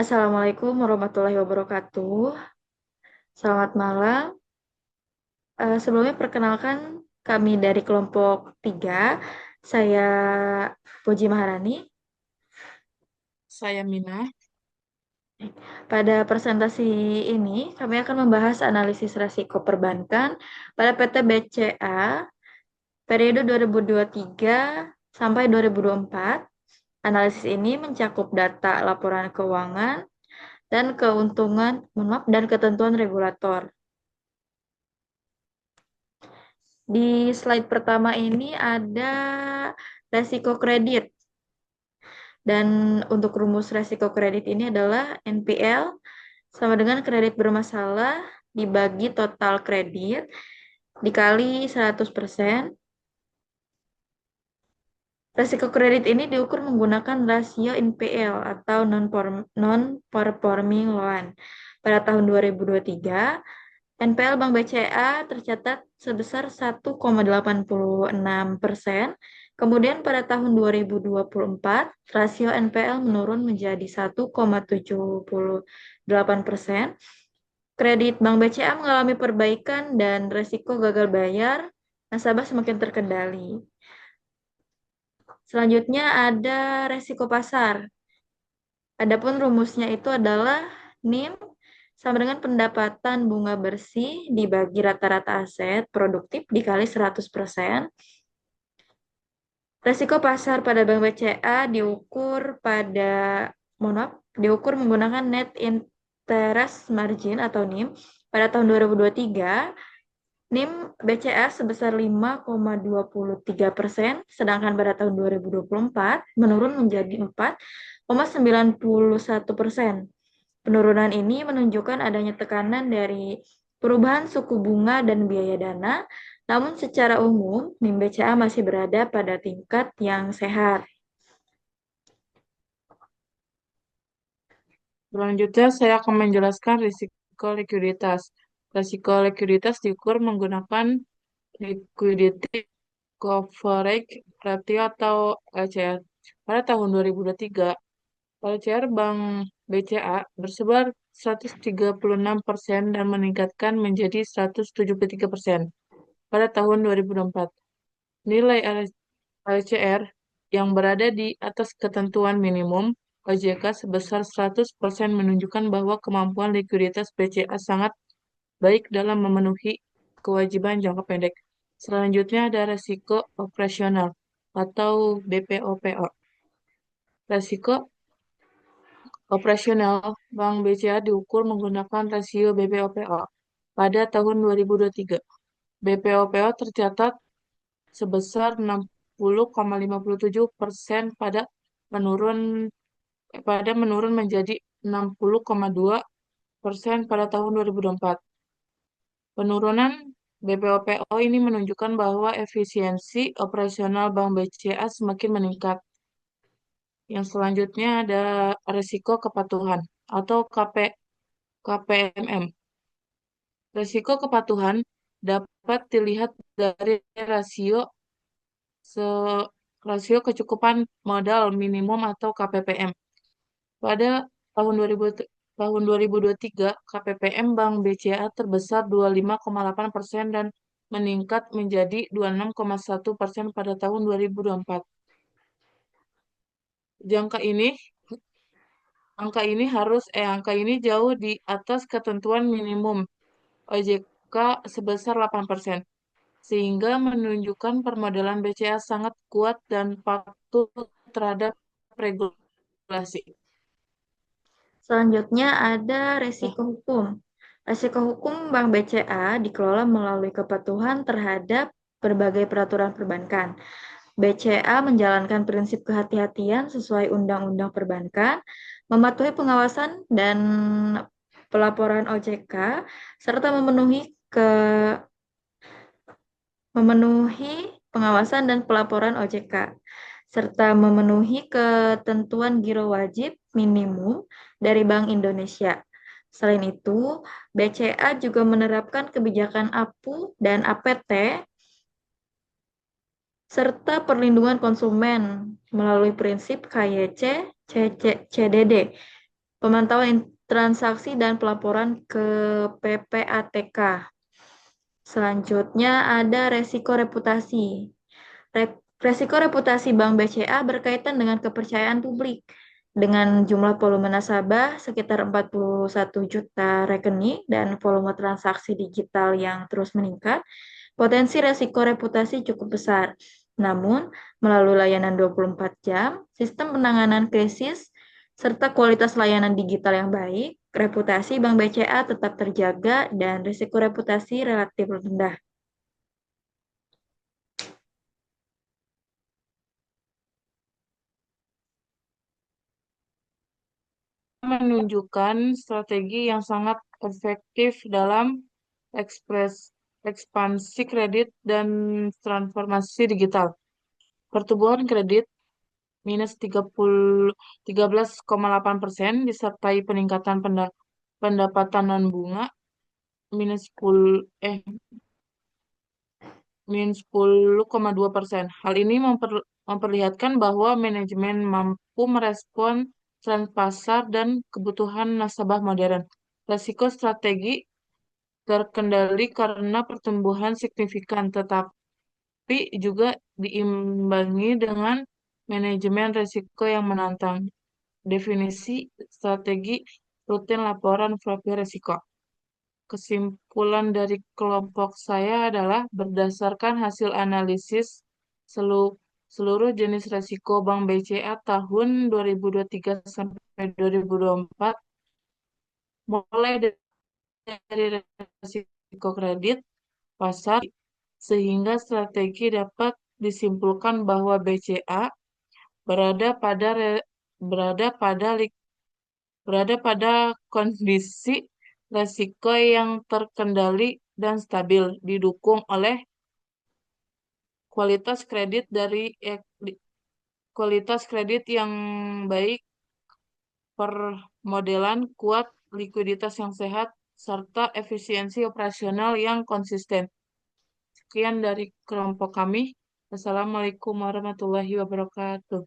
Assalamualaikum warahmatullahi wabarakatuh. Selamat malam. Sebelumnya perkenalkan kami dari kelompok 3. Saya Puji Maharani. Saya Mina. Pada presentasi ini kami akan membahas analisis resiko perbankan pada PT BCA periode 2023 sampai 2024. Analisis ini mencakup data laporan keuangan dan keuntungan, dan ketentuan regulator. Di slide pertama ini ada resiko kredit. Dan untuk rumus resiko kredit ini adalah NPL sama dengan kredit bermasalah dibagi total kredit dikali 100%. Resiko kredit ini diukur menggunakan rasio NPL atau non-performing loan. Pada tahun 2023, NPL Bank BCA tercatat sebesar 1,86%. Kemudian pada tahun 2024, rasio NPL menurun menjadi 1,78%. Kredit Bank BCA mengalami perbaikan dan resiko gagal bayar nasabah semakin terkendali. Selanjutnya ada resiko pasar. Adapun rumusnya itu adalah NIM sama dengan pendapatan bunga bersih dibagi rata-rata aset produktif dikali 100%. Resiko pasar pada Bank BCA diukur menggunakan net interest margin atau NIM. Pada tahun 2023, NIM BCA sebesar 5,23%, sedangkan pada tahun 2024 menurun menjadi 4,91%. Penurunan ini menunjukkan adanya tekanan dari perubahan suku bunga dan biaya dana, namun secara umum NIM BCA masih berada pada tingkat yang sehat. Selanjutnya, saya akan menjelaskan risiko likuiditas. Risiko likuiditas diukur menggunakan liquidity coverage ratio atau LCR. Pada tahun 2023, LCR Bank BCA bersebar 136% dan meningkatkan menjadi 173% pada tahun 2024. Nilai LCR yang berada di atas ketentuan minimum OJK sebesar 100% menunjukkan bahwa kemampuan likuiditas BCA sangat baik dalam memenuhi kewajiban jangka pendek. Selanjutnya ada resiko operasional atau BPOPO. Resiko operasional Bank BCA diukur menggunakan rasio BPOPO. Pada tahun 2023, BPOPO tercatat sebesar 60,57% menurun menjadi 60,2% pada tahun 2024. Penurunan BPOPO ini menunjukkan bahwa efisiensi operasional Bank BCA semakin meningkat. Yang selanjutnya ada risiko kepatuhan atau KPMM. Risiko kepatuhan dapat dilihat dari se rasio kecukupan modal minimum atau KPPM. Pada tahun 2023, KPPM Bank BCA terbesar 25,8% dan meningkat menjadi 26,1% pada tahun 2024. Jangka ini, angka ini jauh di atas ketentuan minimum OJK sebesar 8%, sehingga menunjukkan permodalan BCA sangat kuat dan patuh terhadap regulasi. Selanjutnya ada resiko hukum. Resiko hukum Bank BCA dikelola melalui kepatuhan terhadap berbagai peraturan perbankan. BCA menjalankan prinsip kehati-hatian sesuai Undang-Undang Perbankan, mematuhi pengawasan dan pelaporan OJK, serta memenuhi pengawasan dan pelaporan OJK, serta memenuhi ketentuan giro wajib minimum dari Bank Indonesia. Selain itu, BCA juga menerapkan kebijakan APU dan APT serta perlindungan konsumen melalui prinsip KYC CDD. pemantauan transaksi dan pelaporan ke PPATK. Selanjutnya ada resiko reputasi. Resiko reputasi Bank BCA berkaitan dengan kepercayaan publik. Dengan jumlah volume nasabah sekitar 41 juta rekening dan volume transaksi digital yang terus meningkat, potensi resiko reputasi cukup besar. Namun, melalui layanan 24 jam, sistem penanganan krisis, serta kualitas layanan digital yang baik, reputasi Bank BCA tetap terjaga dan risiko reputasi relatif rendah. Menunjukkan strategi yang sangat efektif dalam ekspansi kredit dan transformasi digital. Pertumbuhan kredit minus 13,8% disertai peningkatan pendapatan non-bunga minus 10,2%. Hal ini memperlihatkan bahwa manajemen mampu merespon tren pasar dan kebutuhan nasabah modern. Risiko strategi terkendali karena pertumbuhan signifikan, tetapi juga diimbangi dengan manajemen risiko yang menantang. Definisi strategi rutin laporan profil risiko. Kesimpulan dari kelompok saya adalah berdasarkan hasil analisis seluruh jenis risiko Bank BCA tahun 2023 sampai 2024, mulai dari risiko kredit, pasar, sehingga strategi dapat disimpulkan bahwa BCA berada pada re- berada pada berada pada kondisi resiko yang terkendali dan stabil, didukung oleh kualitas kredit kualitas kredit yang baik, permodelan kuat, likuiditas yang sehat, serta efisiensi operasional yang konsisten. Sekian dari kelompok kami. Assalamualaikum warahmatullahi wabarakatuh.